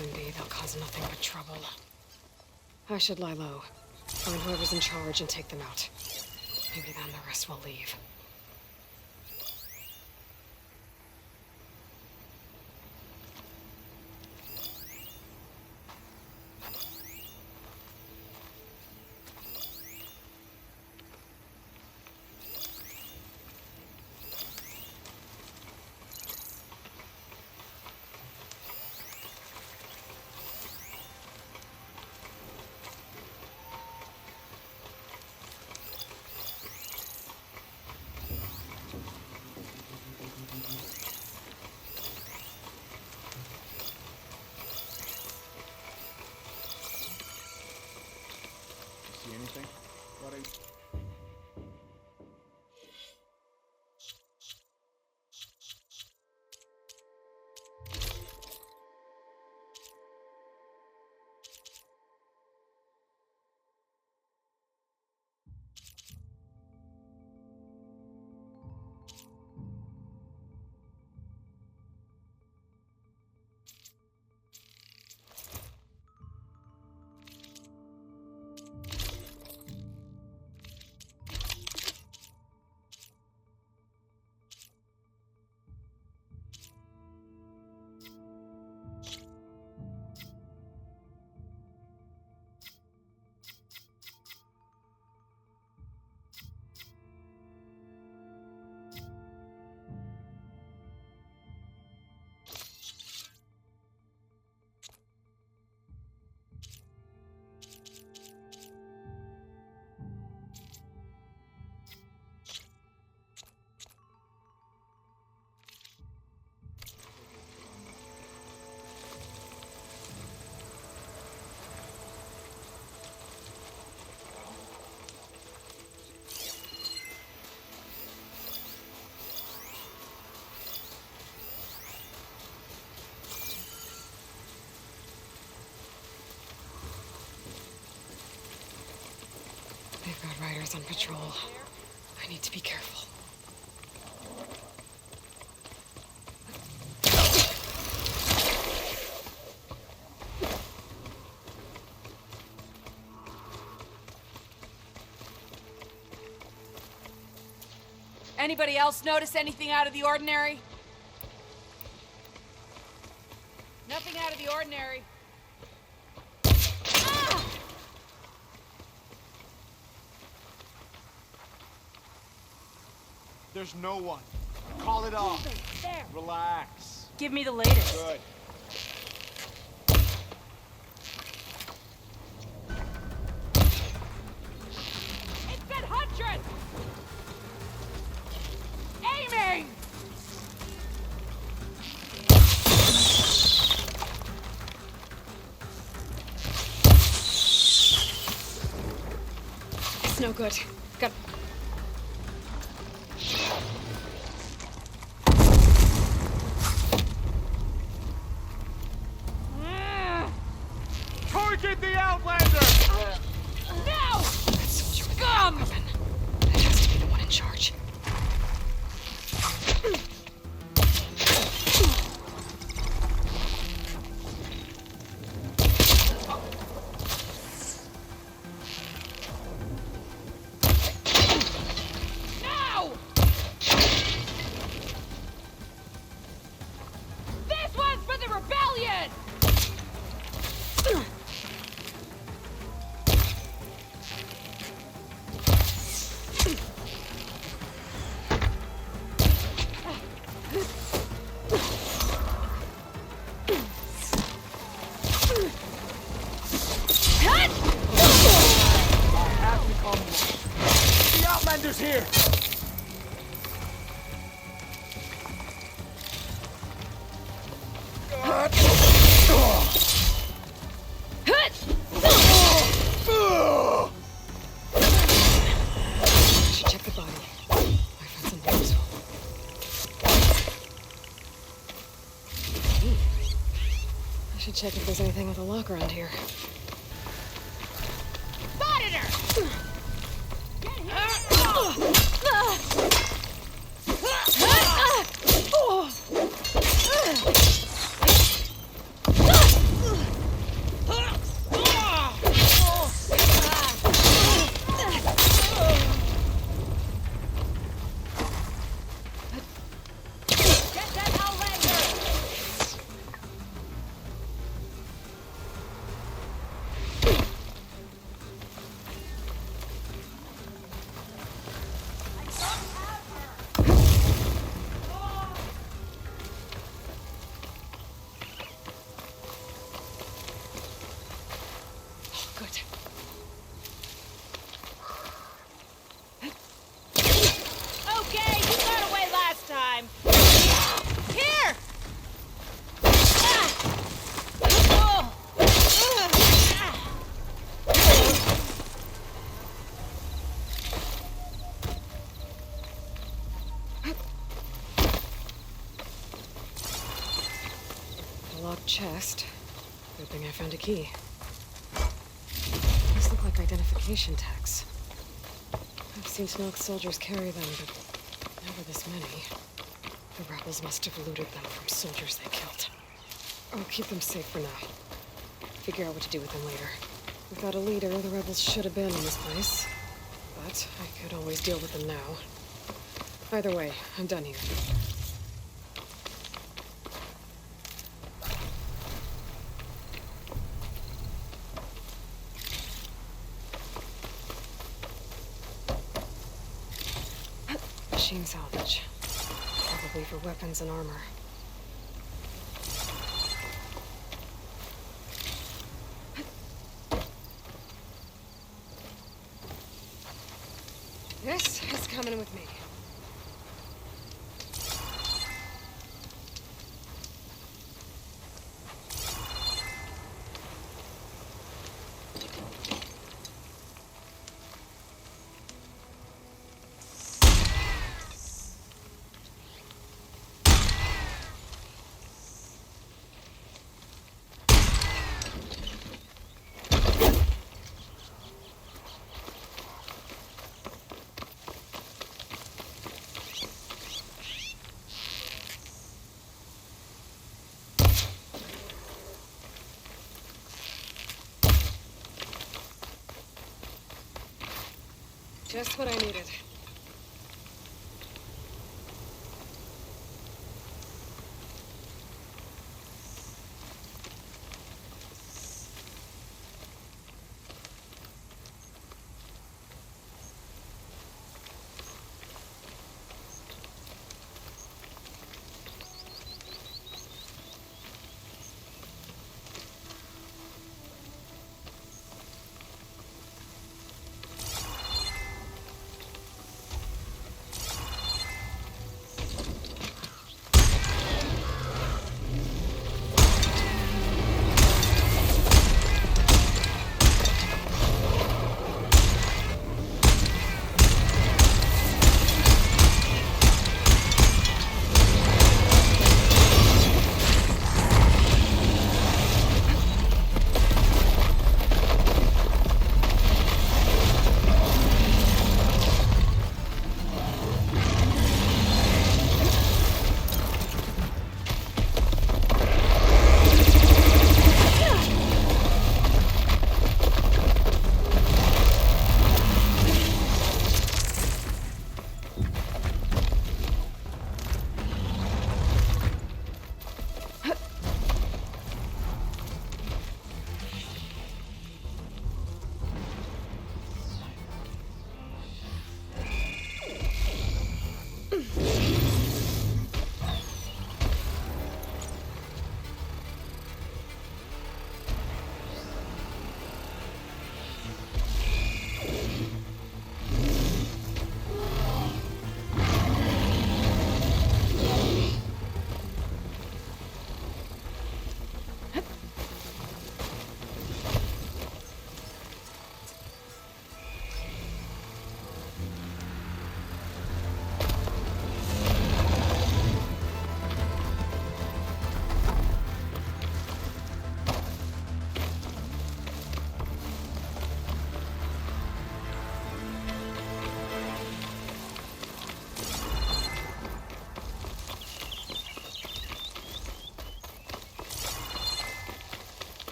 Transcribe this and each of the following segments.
them be, they'll cause nothing but trouble. I should lie low. Find whoever's in charge and take them out. Maybe then the rest will leave. See anything, buddy? They've got riders on patrol. I need to be careful. Anybody else notice anything out of the ordinary? Nothing out of the ordinary. Ah! There's no one. Call it off. There. Relax. Give me the latest. Good. It's been hundreds! Aiming! It's no good. Got... Target the Outlander! No! That soldier with Scum! that weapon. That has to be the one in charge. No! This one's for the rebellion! I have to come. The Outlander's here! I should check the body. Might find something useful. I should check if there's anything with a lock around here. Spotted her! chest. Good thing I found a key. These look like identification tags. I've seen Snoke soldiers carry them, but never this many. The rebels must have looted them from soldiers they killed. I'll keep them safe for now. Figure out what to do with them later. Without a leader, the rebels should abandon this place. But I could always deal with them now. Either way, I'm done here. Machine salvage. Probably for weapons and armor. This is coming with me. Just what I needed.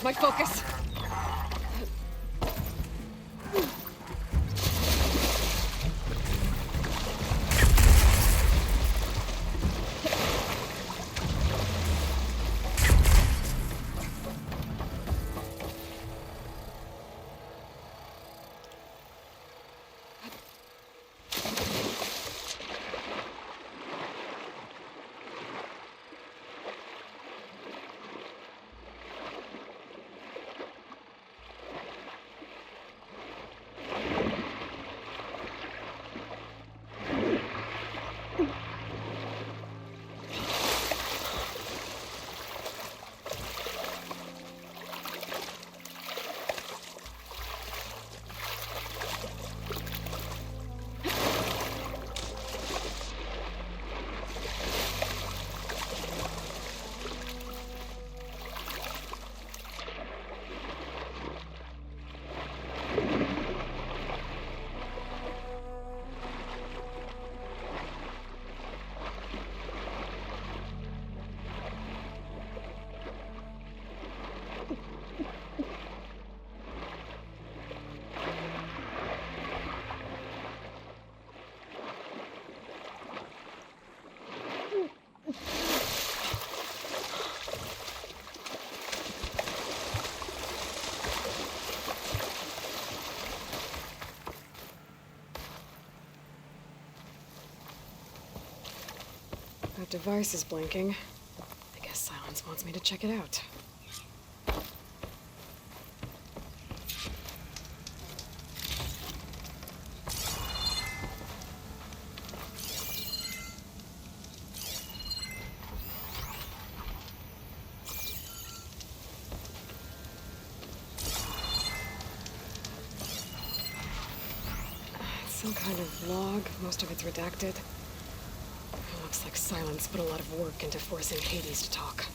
lose my focus. That device is blinking. I guess Silence wants me to check it out. It's some kind of log. Most of it's redacted. Looks like Silence put a lot of work into forcing Hades to talk.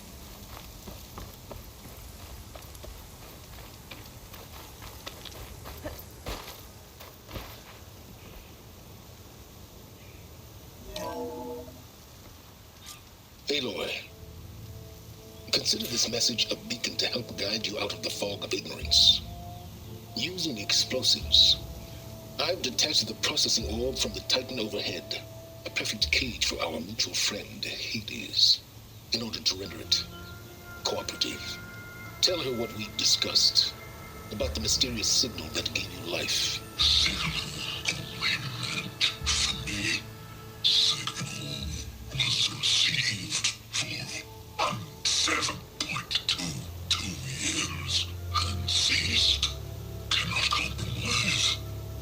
Aloy, consider this message a beacon to help guide you out of the fog of ignorance. Using explosives, I've detached the processing orb from the Titan overhead. A perfect cage for our mutual friend, Hades, in order to render it cooperative. Tell her what we've discussed about the mysterious signal that gave you life. Signal only meant for me. Signal was received for 7.22 years and ceased. Cannot compromise.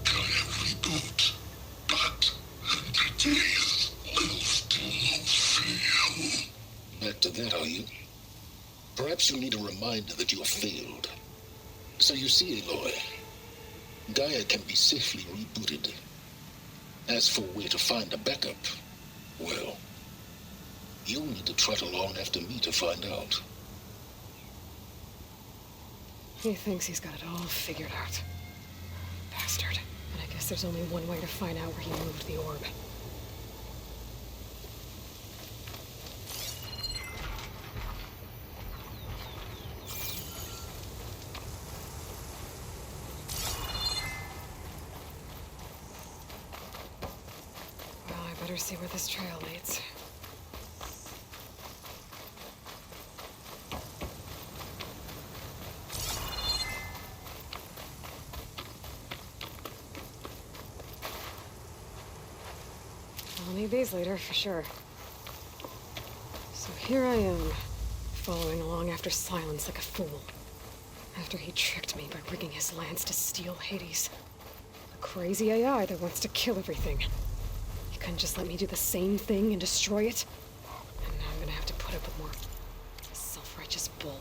Gaia reboot. But entities will still fail. Back to that, are you? Perhaps you need a reminder that you have failed. So you see, Aloy, Gaia can be safely rebooted. As for where to find a backup, well, you'll need to trot along after me to find out. He thinks he's got it all figured out. Bastard. But I guess there's only one way to find out where he moved the orb. Well, I better see where this trail leads. I'll need these later, for sure. So here I am, following along after Silence like a fool. After he tricked me by rigging his lance to steal Hades. A crazy AI that wants to kill everything. He couldn't just let me do the same thing and destroy it? And now I'm gonna have to put up with more self-righteous bull.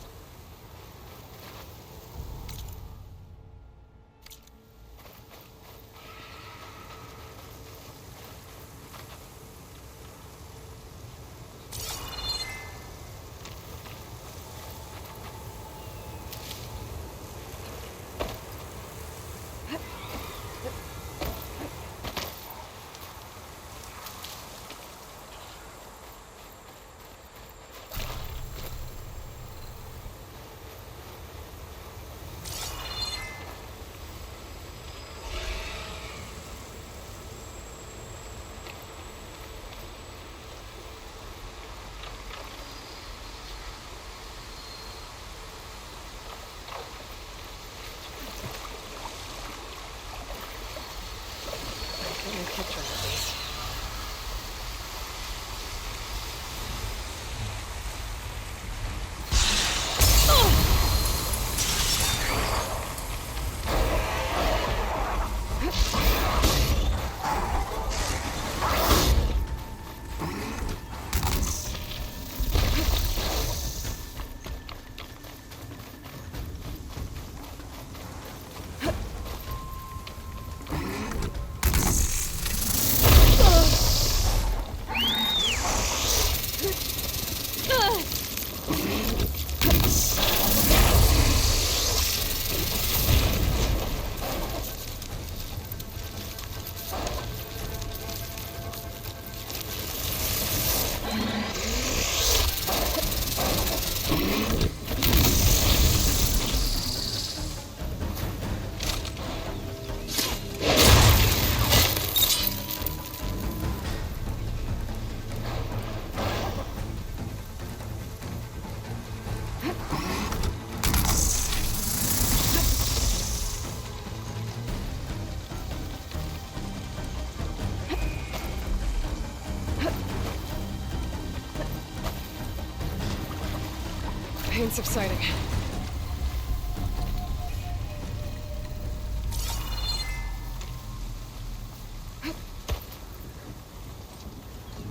pain subsiding.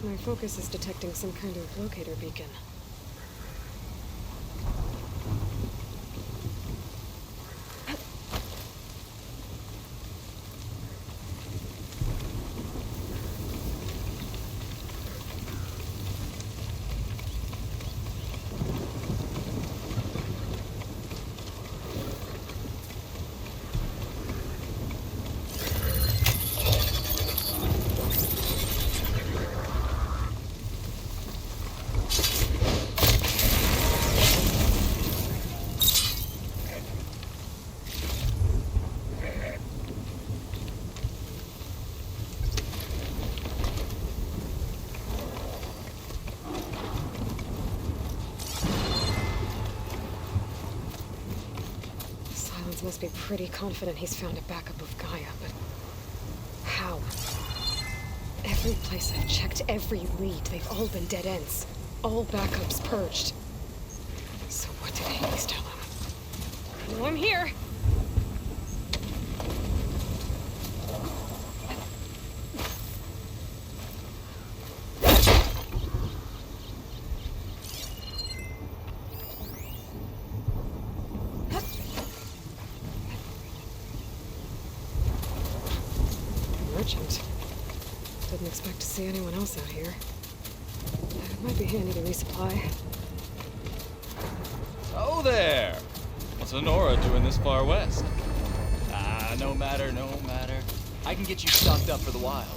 My focus is detecting some kind of locator beacon. Must be pretty confident he's found a backup of Gaia, but how? Every place I've checked, every lead, they've all been dead ends. All backups purged. So what did Hades tell him? Well, I'm here! Didn't expect to see anyone else out here. It might be handy to resupply. Oh there! What's Honora doing this far west? Ah, no matter, no matter. I can get you stocked up for the wild.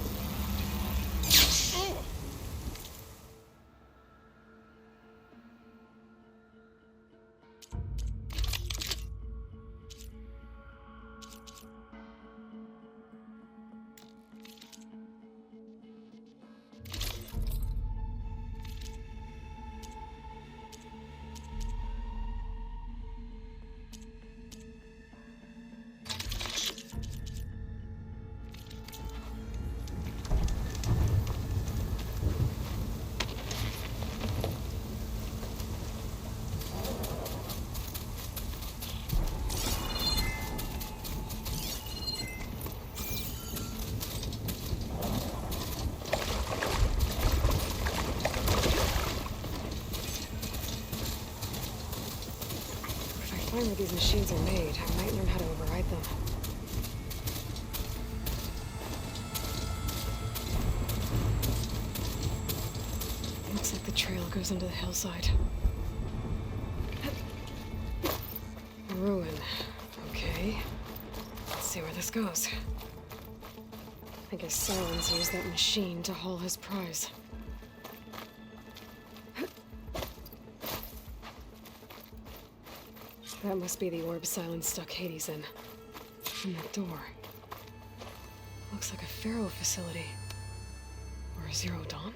Where these machines are made, I might learn how to override them. Looks like the trail goes into the hillside. A ruin. Okay. Let's see where this goes. I guess Silence used that machine to haul his prize. That must be the orb Silence stuck Hades in. And that door. Looks like a Pharaoh facility. Or a Zero Dawn?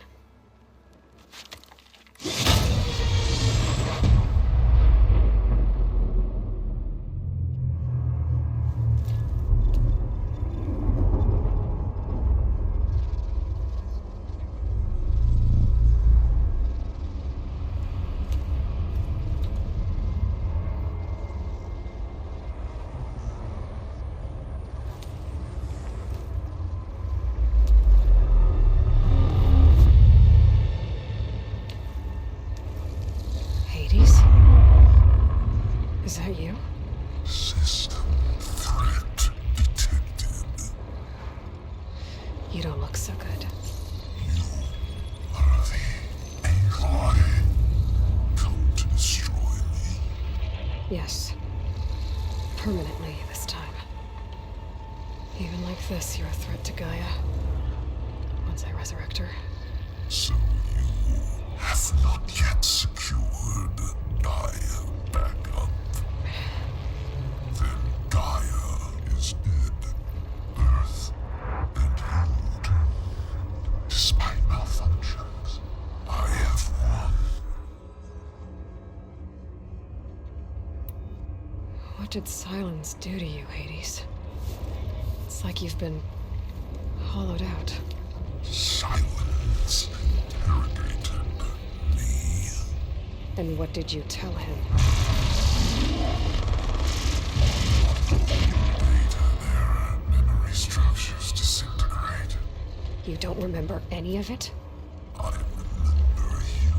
Is that you? System threat detected. You don't look so good. You are the Aloy. Come to destroy me. Yes. Permanently this time. Even like this, you're a threat to Gaia. Once I resurrect her. So you have not yet secured Gaia backup. Then Gaia is dead. Earth and you too. Despite malfunctions, I have won. What did Silence do to you, Hades? It's like you've been hollowed out. Silence interrogated me. And what did you tell him? Data there, memory structures disintegrate. You don't remember any of it? I remember you.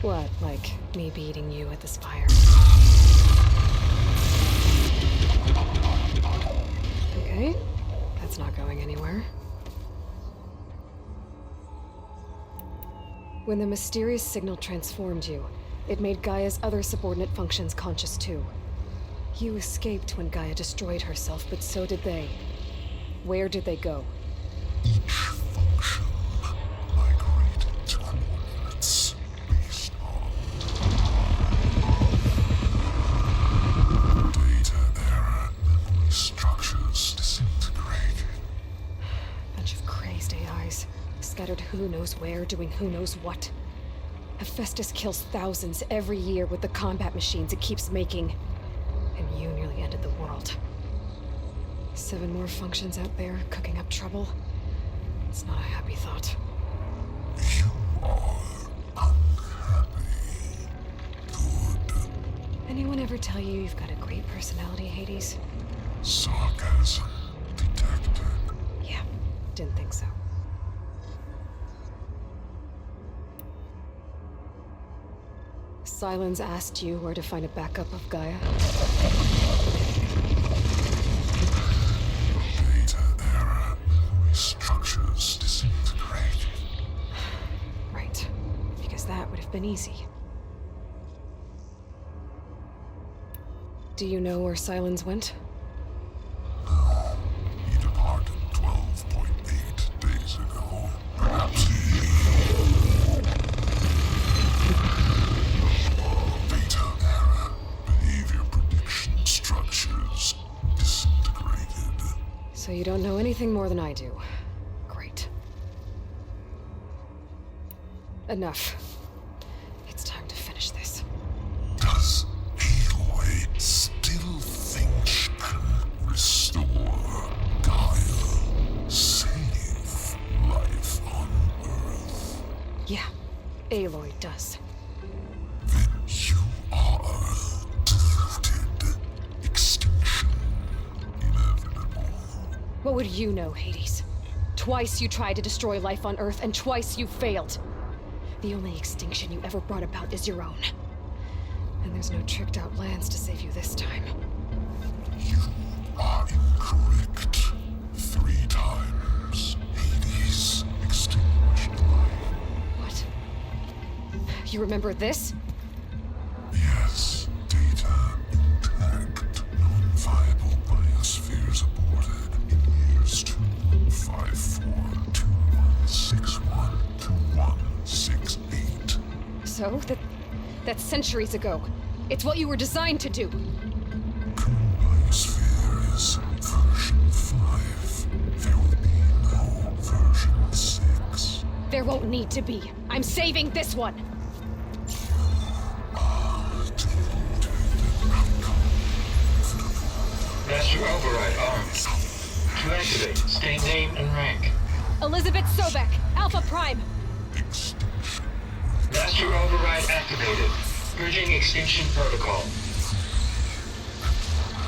What, like me beating you at the Spire? Okay, that's not going anywhere. When the mysterious signal transformed you, it made Gaia's other subordinate functions conscious too. You escaped when Gaia destroyed herself, but so did they. Where did they go? Each function migrated to coordinates based on data error, memory structures disintegrated. Bunch of crazed AIs, scattered who knows where, doing who knows what. Hephaestus kills thousands every year with the combat machines it keeps making. And you nearly ended the world. 7 more functions out there, cooking up trouble. It's not a happy thought. You are unhappy. Good. Anyone ever tell you you've got a great personality, Hades? Sarcasm detected. Yeah, didn't think so. Silence asked you where to find a backup of Gaia. Data error, memory structures disintegrated. Right, because that would have been easy. Do you know where Silence went? No, he departed 12.8 days ago. Perhaps he... Data error, behavior prediction structures disintegrated. So you don't know anything more than I do. Great. Enough. It's time to finish this. Does Aloy still think she can restore Gaia? Save life on Earth? Yeah, Aloy does. Then you are deluded. Extinction inevitable. What would you know, Hades? Twice you tried to destroy life on Earth, and twice you failed. The only extinction you ever brought about is your own. And there's no tricked-out lands to save you this time. You are incorrect. 3 times. Hades extinguished life. What? You remember this? Yes, data intact. Non-viable biospheres aborted in years 2154, 2161, 2168. So, that's centuries ago. It's what you were designed to do. Current biosphere is version 5. There will be no version 6. There won't need to be. I'm saving this one. Master override armed. To activate, state name and rank. Elizabeth Sobek, Alpha Prime. Extinction. Master override activated. Bridging extinction protocol.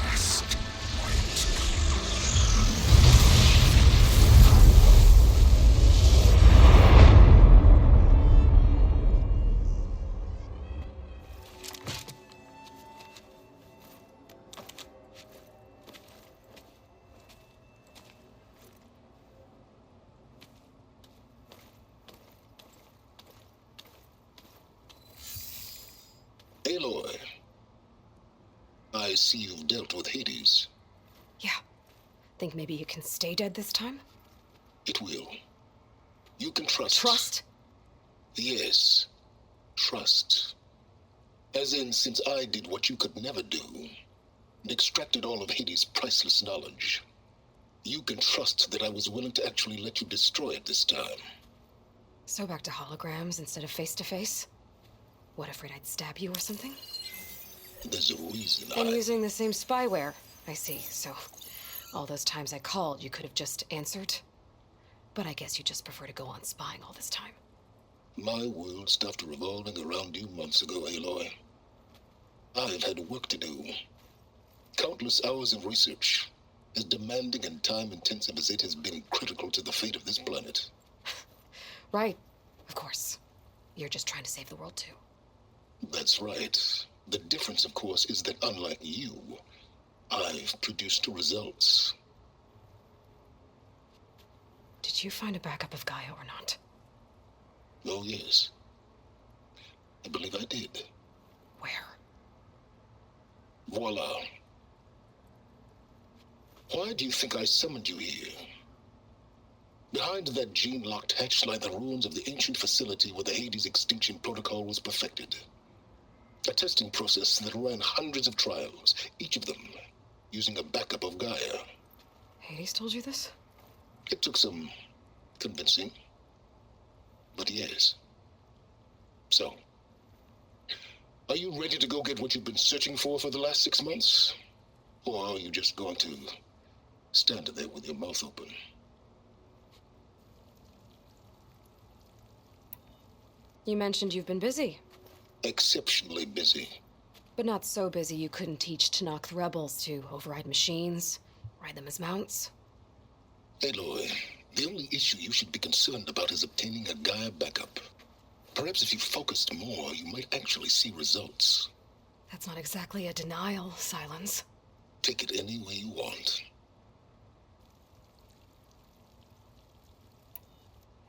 Last wait. Aloy, I see you've dealt with Hades. Yeah. Think maybe you can stay dead this time? It will. You can trust. Trust? Yes. Trust. As in, since I did what you could never do, and extracted all of Hades' priceless knowledge, you can trust that I was willing to actually let you destroy it this time. So back to holograms instead of face-to-face? What, afraid I'd stab you or something? There's a reason And using the same spyware. I see, so all those times I called, you could have just answered? But I guess you just prefer to go on spying all this time. My world stopped revolving around you months ago, Aloy. I've had work to do. Countless hours of research, as demanding and time-intensive as it has been critical to the fate of this planet. Right. Of course. You're just trying to save the world, too. That's right. The difference, of course, is that unlike you, I've produced results. Did you find a backup of Gaia or not? Oh, yes. I believe I did. Where? Voila. Why do you think I summoned you here? Behind that gene-locked hatch lie the ruins of the ancient facility where the Hades extinction protocol was perfected. A testing process that ran hundreds of trials, each of them using a backup of Gaia. Hades told you this? It took some convincing, but yes. So, are you ready to go get what you've been searching for the last 6 months? Or are you just going to stand there with your mouth open? You mentioned you've been busy. Exceptionally busy. But not so busy you couldn't teach Tanakh the rebels to override machines, ride them as mounts. Aloy, the only issue you should be concerned about is obtaining a Gaia backup. Perhaps if you focused more, you might actually see results. That's not exactly a denial, Silence. Take it any way you want.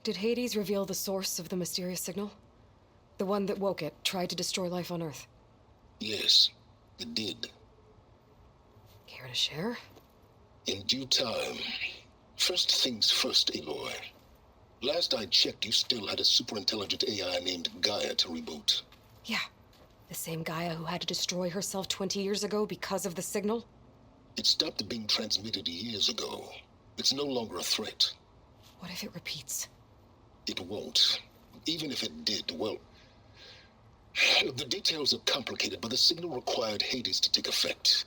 Did Hades reveal the source of the mysterious signal? The one that woke it, tried to destroy life on Earth? Yes, it did. Care to share? In due time. First things first, Aloy. Last I checked, you still had a super-intelligent AI named Gaia to reboot. Yeah. The same Gaia who had to destroy herself 20 years ago because of the signal? It stopped being transmitted years ago. It's no longer a threat. What if it repeats? It won't. Even if it did, well... The details are complicated, but the signal required Hades to take effect.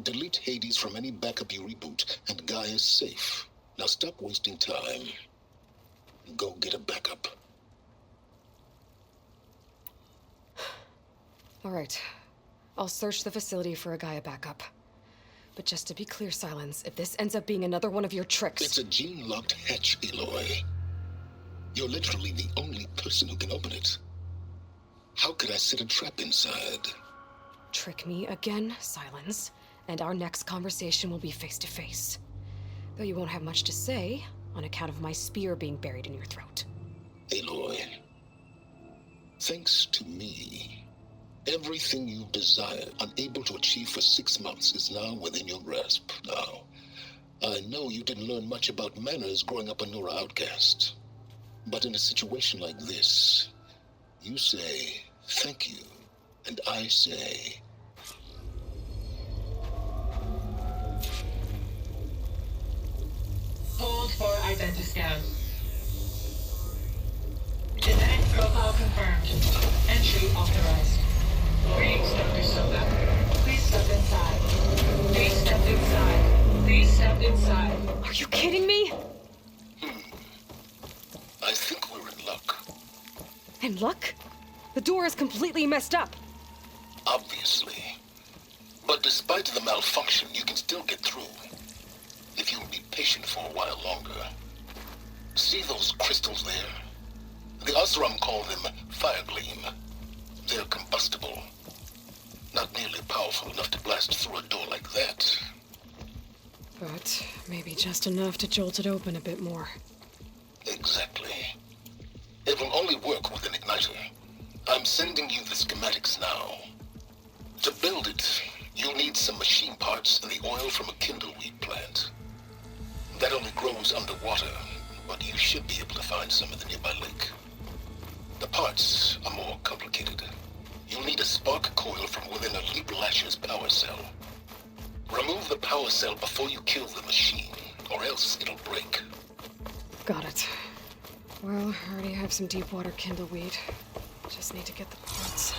Delete Hades from any backup you reboot, and Gaia's safe. Now stop wasting time. Go get a backup. All right. I'll search the facility for a Gaia backup. But just to be clear, Silence, if this ends up being another one of your tricks... It's a gene-locked hatch, Aloy. You're literally the only person who can open it. How could I set a trap inside? Trick me again, Silence, and our next conversation will be face-to-face. Though you won't have much to say, on account of my spear being buried in your throat. Aloy, thanks to me, everything you've desired, unable to achieve for 6 months, is now within your grasp. Now, I know you didn't learn much about manners growing up a Nora outcast. But in a situation like this, you say, thank you, and I say... Hold for identiscan. Genetic profile confirmed. Entry authorized. Greetings, Dr. Soga. Please step inside. Please step inside. Please step inside. Are you kidding me? I think we're in luck. In luck? The door is completely messed up. Obviously. But despite the malfunction, you can still get through. If you'll be patient for a while longer. See those crystals there? The ACER call them fire gleam. They're combustible. Not nearly powerful enough to blast through a door like that. But maybe just enough to jolt it open a bit more. Exactly. It will only work with an igniter. I'm sending you the schematics now. To build it, you'll need some machine parts and the oil from a kindleweed plant. That only grows underwater, but you should be able to find some in the nearby lake. The parts are more complicated. You'll need a spark coil from within a Leap Lasher's power cell. Remove the power cell before you kill the machine, or else it'll break. Got it. Well, I already have some deep water kindleweed. Just need to get the parts.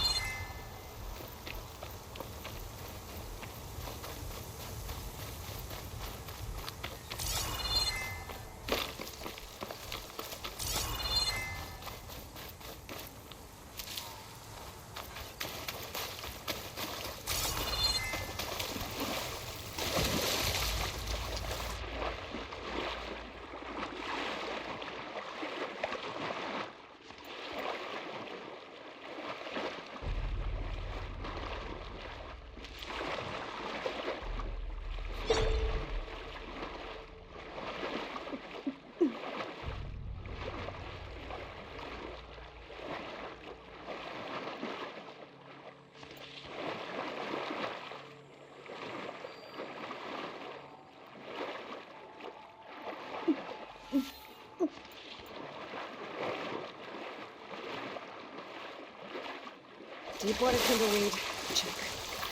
Deep water Timberweed. Check.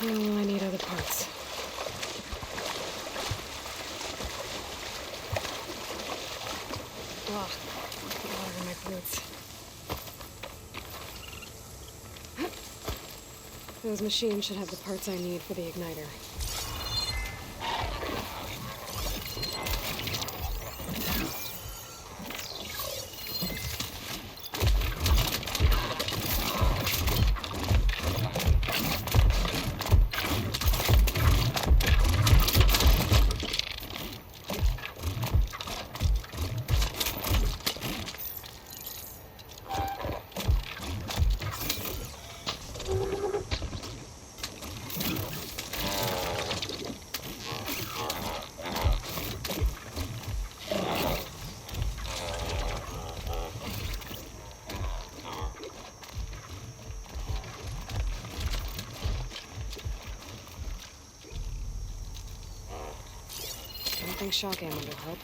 Oh, I need other parts. Ugh, water in my boots. Those machines should have the parts I need for the igniter. I think shock ammo will help.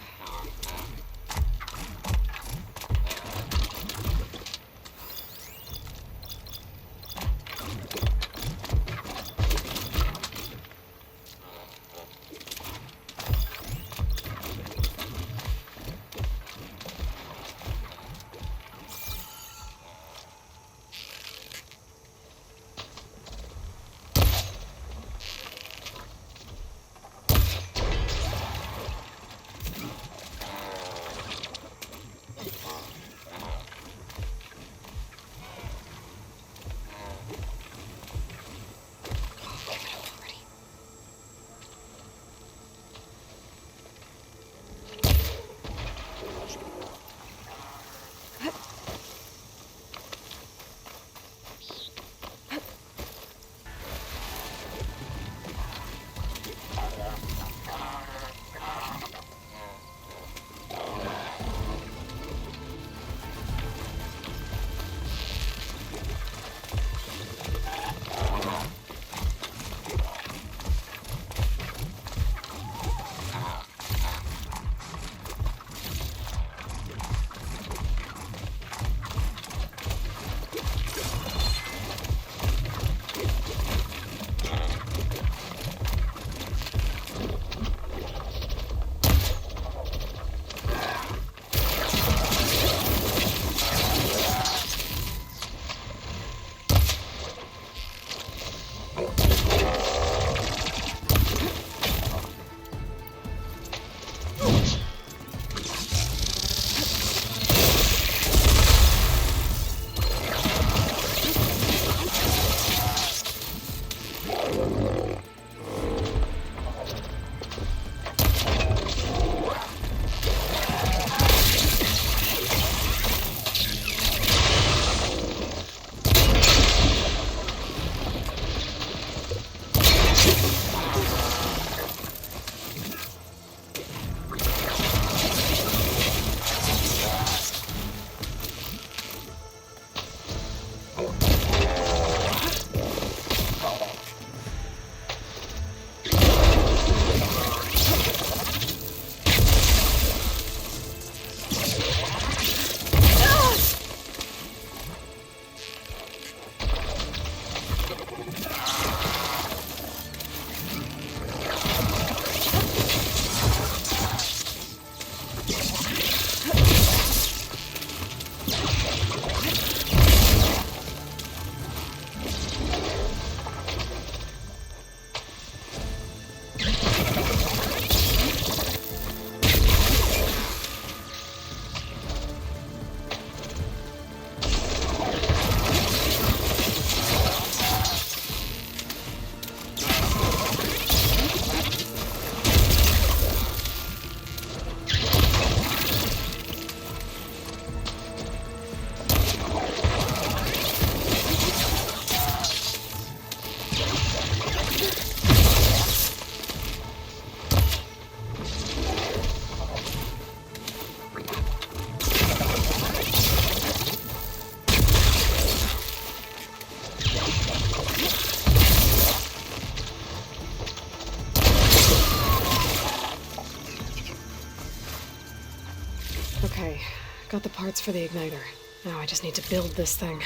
Okay, got the parts for the igniter. Now I just need to build this thing.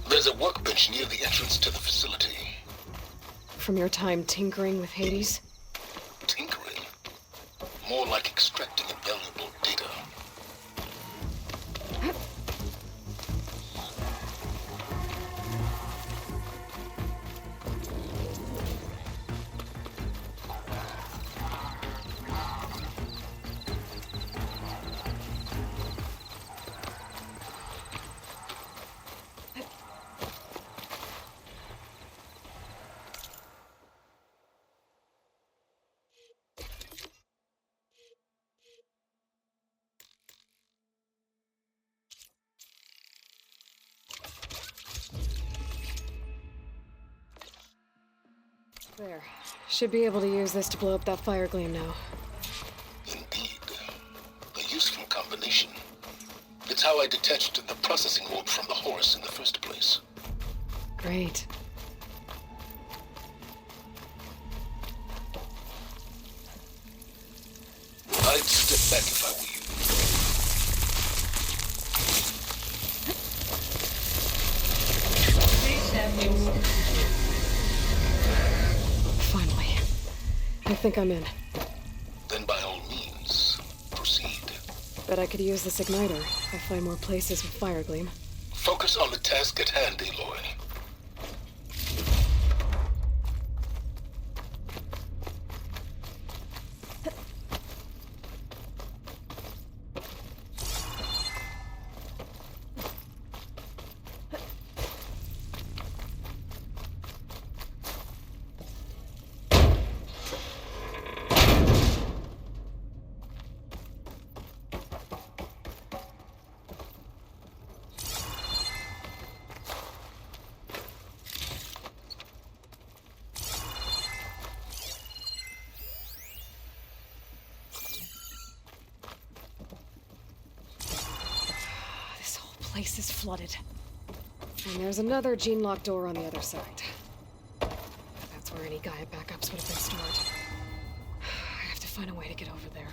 The There's a workbench near the entrance to the facility. From your time tinkering with Hades? Tinkering? More like extracting invaluable data. There. Should be able to use this to blow up that fire gleam now. Indeed. A useful combination. It's how I detached the processing orb from the horse in the first place. Great. I'd step back if I were you. Please stand used. Finally. I think I'm in. Then by all means, proceed. Bet I could use this igniter if I find more places with fire gleam. Focus on the task at hand, Aloy. This whole place is flooded. And there's another gene-locked door on the other side. That's where any Gaia backups would have been stored. I have to find a way to get over there.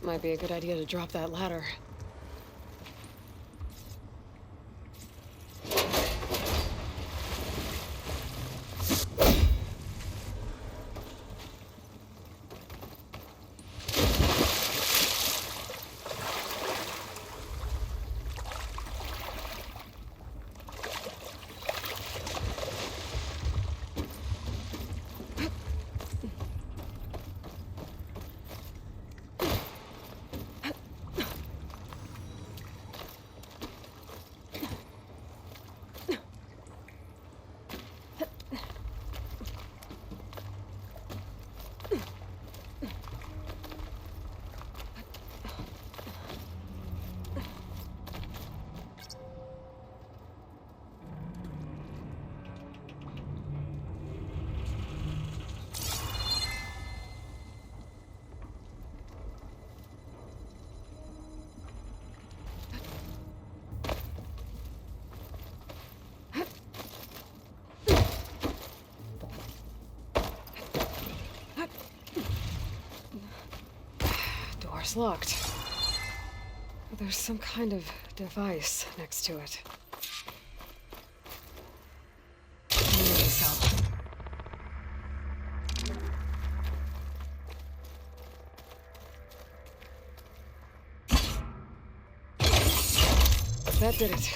Might be a good idea to drop that ladder. Door's locked. There's some kind of device next to it. Cell. That did it.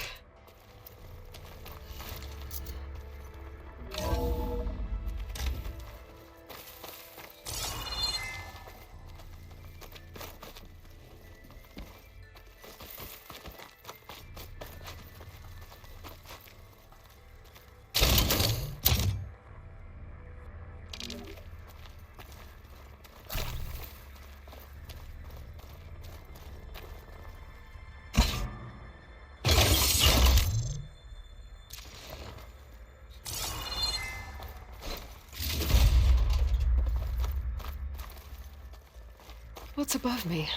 What's above me?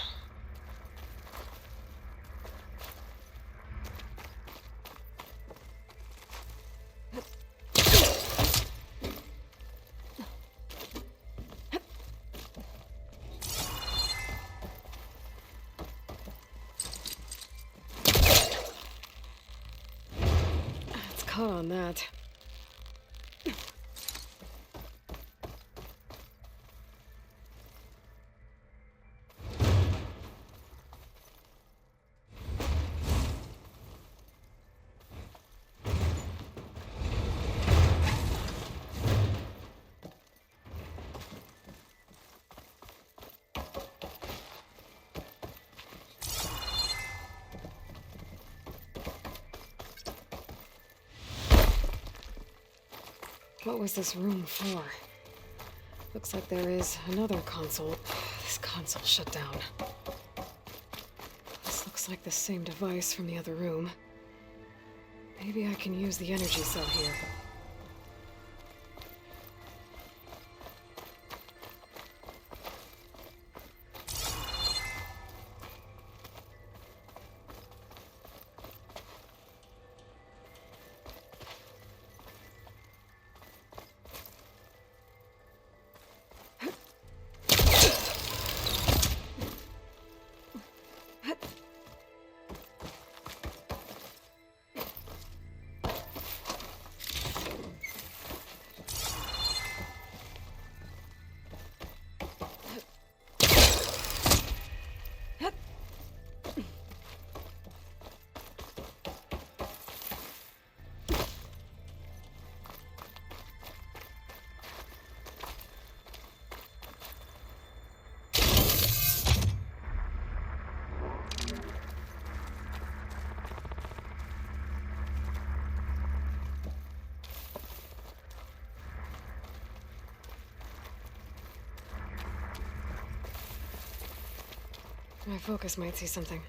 It's caught on that. What was this room for? Looks like there is another console. This console shut down. This looks like the same device from the other room. Maybe I can use the energy cell here. My focus might see something.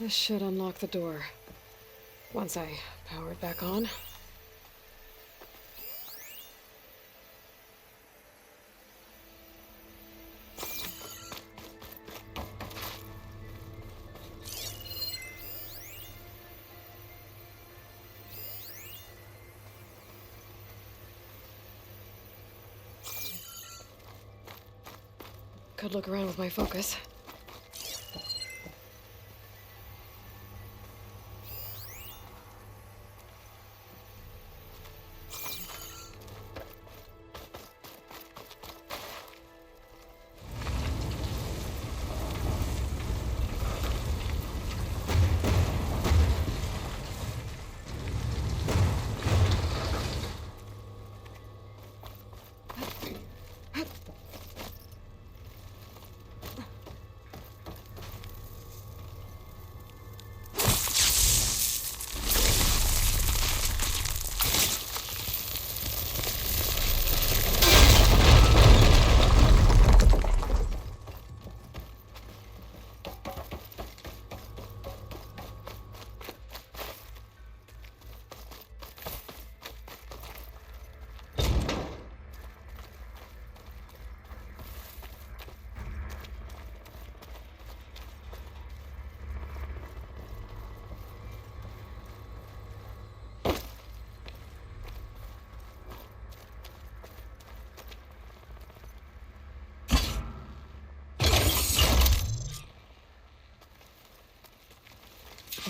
This should unlock the door. Once I power it back on. Could look around with my focus.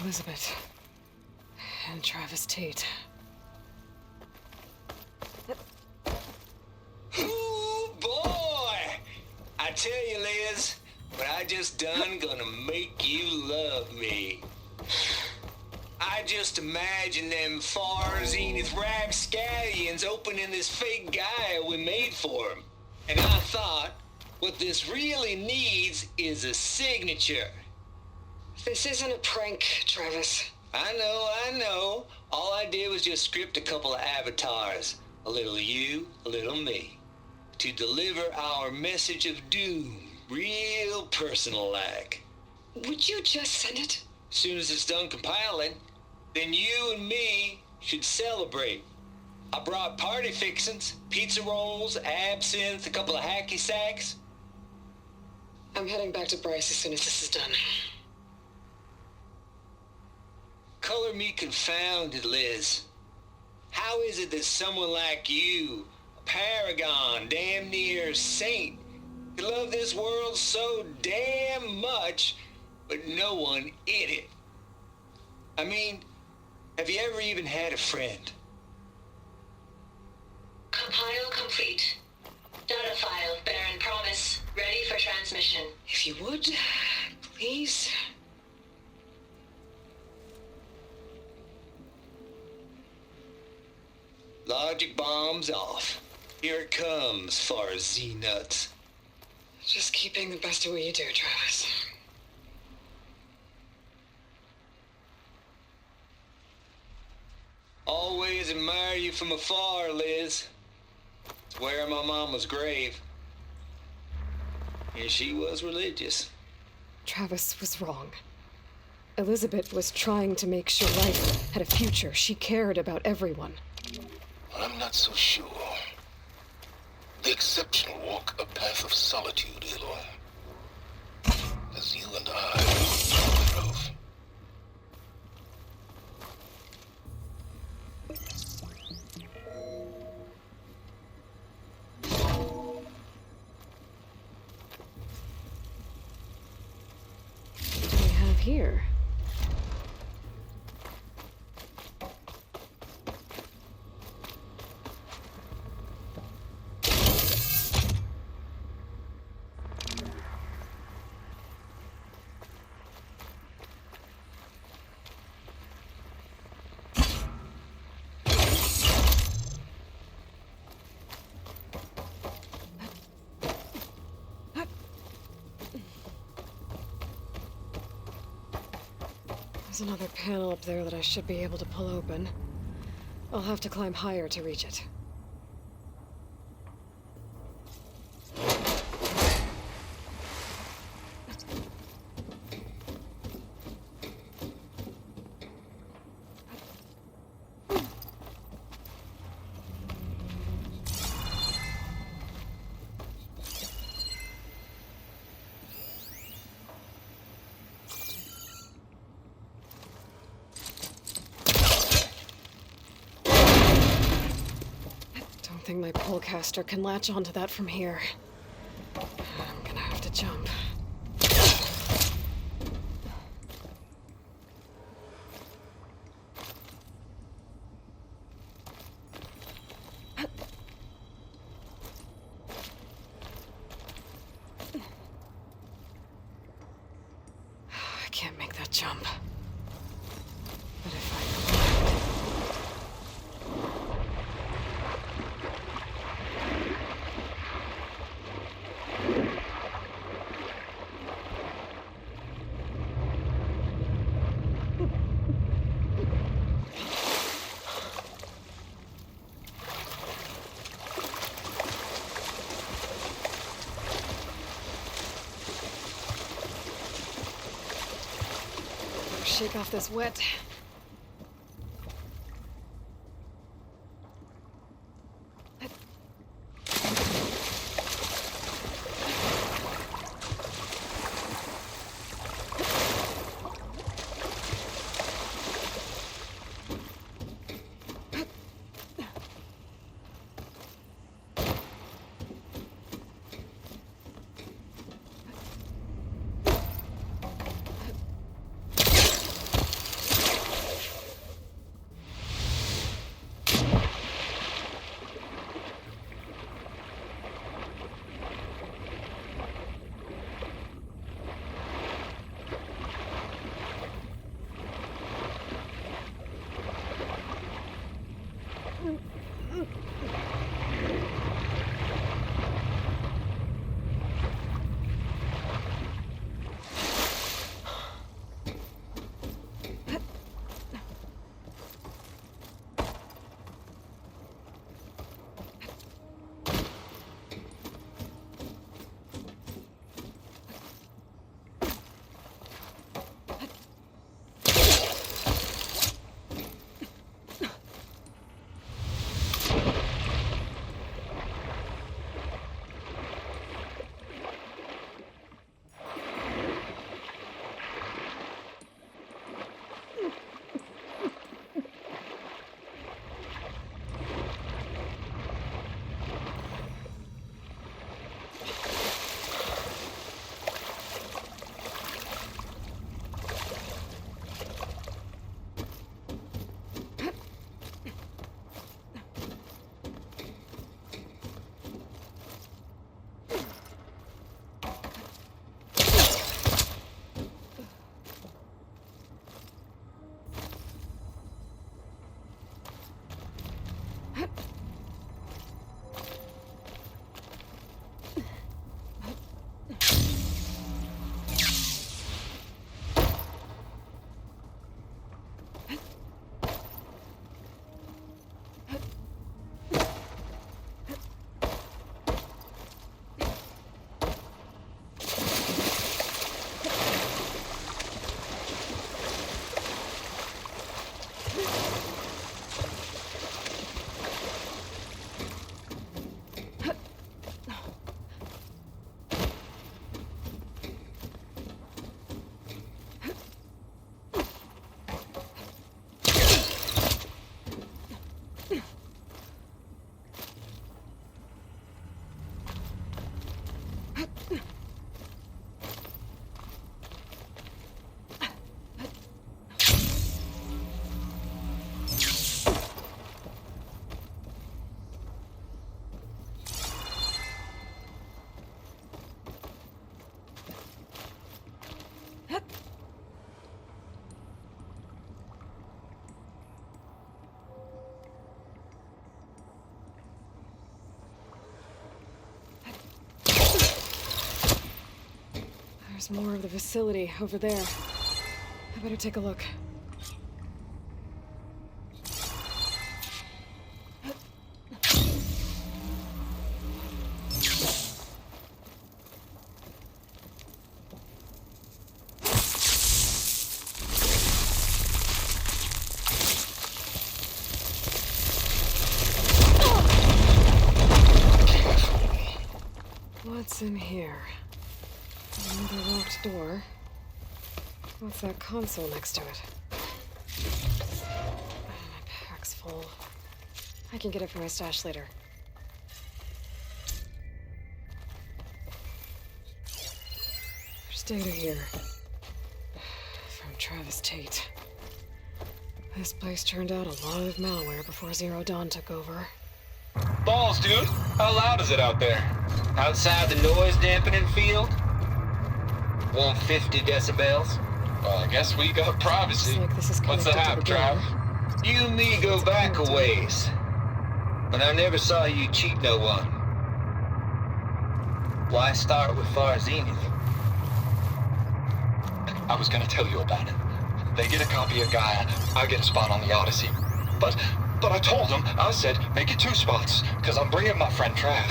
Elizabeth. And Travis Tate. Ooh, boy! I tell you, Liz, what I just done gonna make you love me. I just imagine them far zenith rapscallions opening this fake guy we made for him. And I thought, what this really needs is a signature. This isn't a prank, Travis. I know. All I did was just script a couple of avatars. A little you, a little me. To deliver our message of doom, real personal-like. Would you just send it? Soon as it's done compiling, then you and me should celebrate. I brought party fixins, pizza rolls, absinthe, a couple of hacky sacks. I'm heading back to Bryce as soon as this is done. Color me confounded, Liz. How is it that someone like you, a paragon, damn near saint, could love this world so damn much, but no one in it? I mean, have you ever even had a friend? Compile complete. Data file, Baron Promise, ready for transmission. If you would, please. Logic bombs off. Here it comes, far Z-nuts. Just keep being the best at what you do, Travis. Always admire you from afar, Liz. It's where my mama's grave. And she was religious. Travis was wrong. Elizabeth was trying to make sure life had a future. She cared about everyone. I'm not so sure. The exception walk a path of solitude, Aloy. As you and I drove. What do we have here? There's another panel up there that I should be able to pull open. I'll have to climb higher to reach it. think my pullcaster can latch onto that from here. I'm gonna have to jump. I can't make that jump. But if I shake off this wet. There's more of the facility over there. I better take a look. What's in here? Another locked door. What's that console next to it? My pack's full. I can get it from my stash later. data here. From Travis Tate. This place turned out a lot of malware before Zero Dawn took over. Balls, dude. How loud is it out there? Outside the noise dampening field? 150 decibels? Well, I guess we got privacy. Looks like this is What's the connected to hap, the Trav? You and me go back a ways. But I never saw you cheat no one. Why start with Far Zenith? I was gonna tell you about it. They get a copy of Gaia, I get a spot on the Odyssey. But I told them, I said, make it 2 spots, because I'm bringing my friend Trav.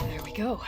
There we go.